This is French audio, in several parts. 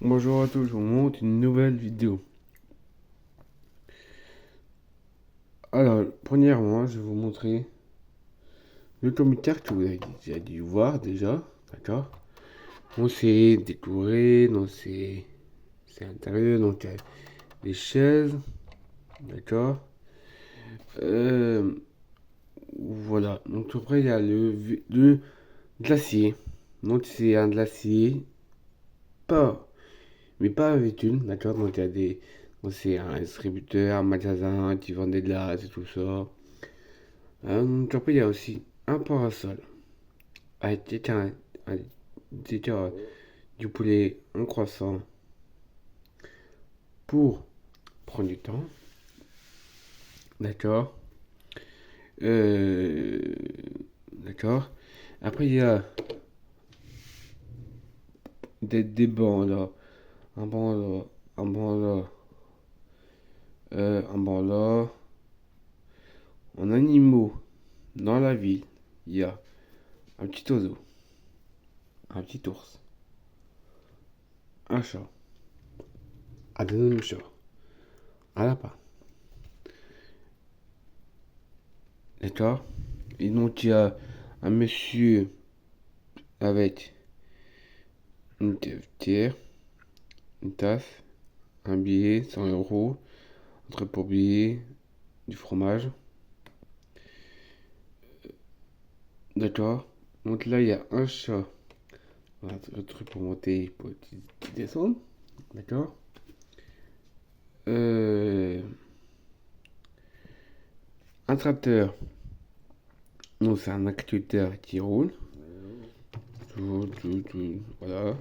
Bonjour à tous, je vous montre une nouvelle vidéo. Alors, premièrement, je vais vous montrer le communautaire que vous avez déjà dû voir déjà, d'accord? On s'est décoré, donc c'est intérieur, donc il y a des chaises, d'accord? Euh, voilà, donc après il y a le glacier. Donc c'est un glacier, pas, mais pas avec une, d'accord? Donc il y a des, donc c'est un distributeur, un magasin qui vend des glaces et tout ça. Après, il y a aussi un parasol avec du poulet, un croissant pour prendre du temps. D'accord. Euh, d'accord. Après, il y a des bancs là. Un banc là. Un banc là. Un banc là. En animaux, dans la ville, il y a un petit oiseau, un petit ours, un chat, un deuxième chat, un lapin. D'accord. Et donc, il y a un monsieur avec une cafetière, une tasse, un billet, 100 euros, un truc pour billets, du fromage. D'accord. Donc là, il y a un chat. Voilà, le truc pour monter, pour descendre. D'accord. Euh, un tracteur. Donc c'est un actuateur qui roule. Voilà.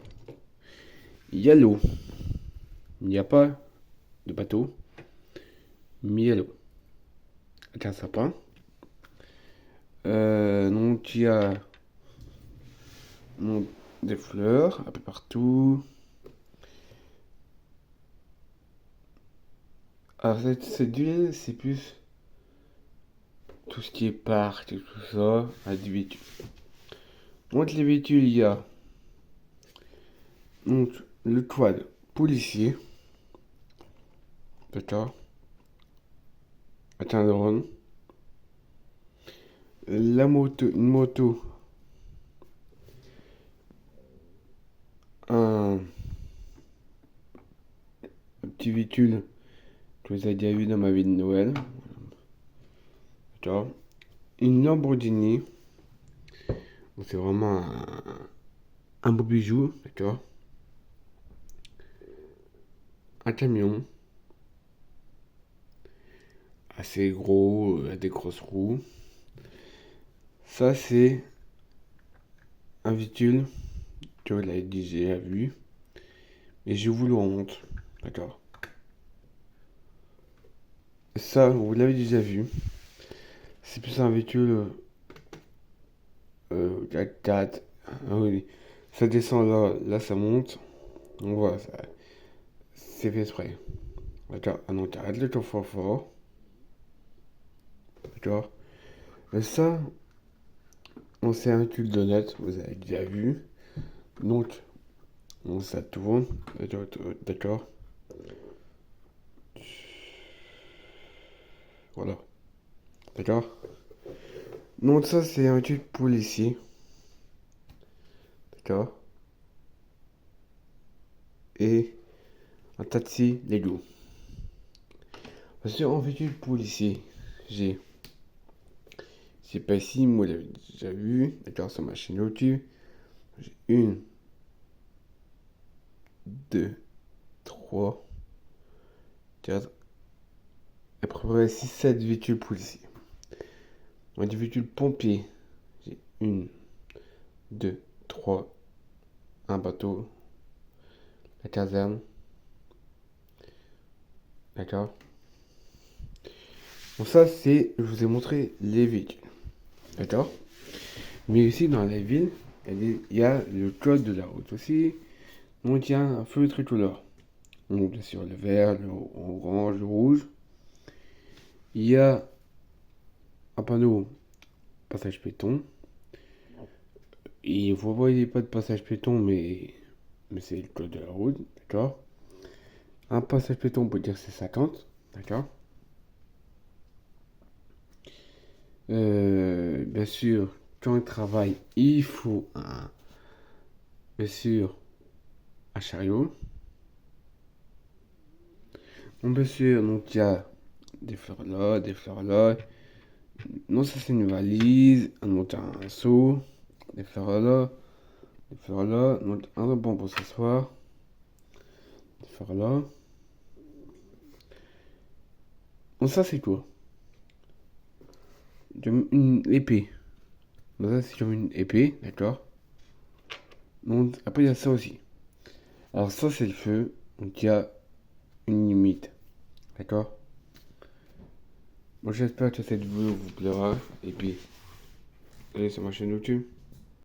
Il y a l'eau. Il n'y a pas de bateau, mais il y a l'eau. Avec un sapin. Donc il y a donc, des fleurs un peu partout. Alors cette huile, c'est plus tout ce qui est parc et tout ça, à du véhicule. Donc les véhicules, il y a donc le quad policier, d'accord, avec un drone. La moto, une moto, un, un petit véhicule que vous avez déjà vu dans ma vie de Noël, d'accord. Une Lamborghini, donc c'est vraiment un beau bijou, d'accord. Un camion, assez gros, des grosses roues. Ça, c'est un véhicule que vous l'avez déjà vu, mais je vous le montre, d'accord. Ça, vous l'avez déjà vu. C'est plus un véhicule 4x4. Ah oui, ça descend là, là ça monte. Donc voilà, c'est fait exprès. D'accord. Ah non, t'arrêtes le tour fort fort. D'accord. Et ça, on c'est un véhicule de net, vous avez déjà vu. Donc, ça tourne. D'accord. Voilà. D'accord. Donc ça, c'est un véhicule policier. D'accord. Et un taxi Lego. Parce qu'en véhicule policier, j'ai. C'est pas ici, moi j'avais déjà vu. D'accord, sur ma chaîne YouTube. J'ai une, deux, trois, quatre, à peu près 6, 7 véhicules policiers. Dans des véhicules pompiers, j'ai une, deux, trois, un bateau, la caserne. D'accord. Bon, ça, c'est. Je vous ai montré les véhicules. D'accord. Mais aussi dans la ville, il y a le code de la route aussi. Donc il y a un feu tricolore. Donc bien sûr le vert, le orange, le rouge. Il y a un panneau passage piéton. Et vous voyez pas de passage piéton, mais mais c'est le code de la route, d'accord. Un passage piéton, on peut dire c'est 50, d'accord. Bien sûr, quand on travaille, il faut bien sûr, un chariot. Bon, bien sûr, donc il y a des fleurs là, des fleurs là. Non, ça c'est une valise, donc un seau, des fleurs là, des fleurs là, donc un ruban pour s'asseoir, des fleurs là. Donc ça c'est quoi? Une épée. Donc ça c'est comme une épée, d'accord. Donc après il y a ça aussi. Alors ça c'est le feu, donc il y a une limite, d'accord. Moi j'espère que cette vidéo vous plaira, et puis allez sur ma chaîne YouTube.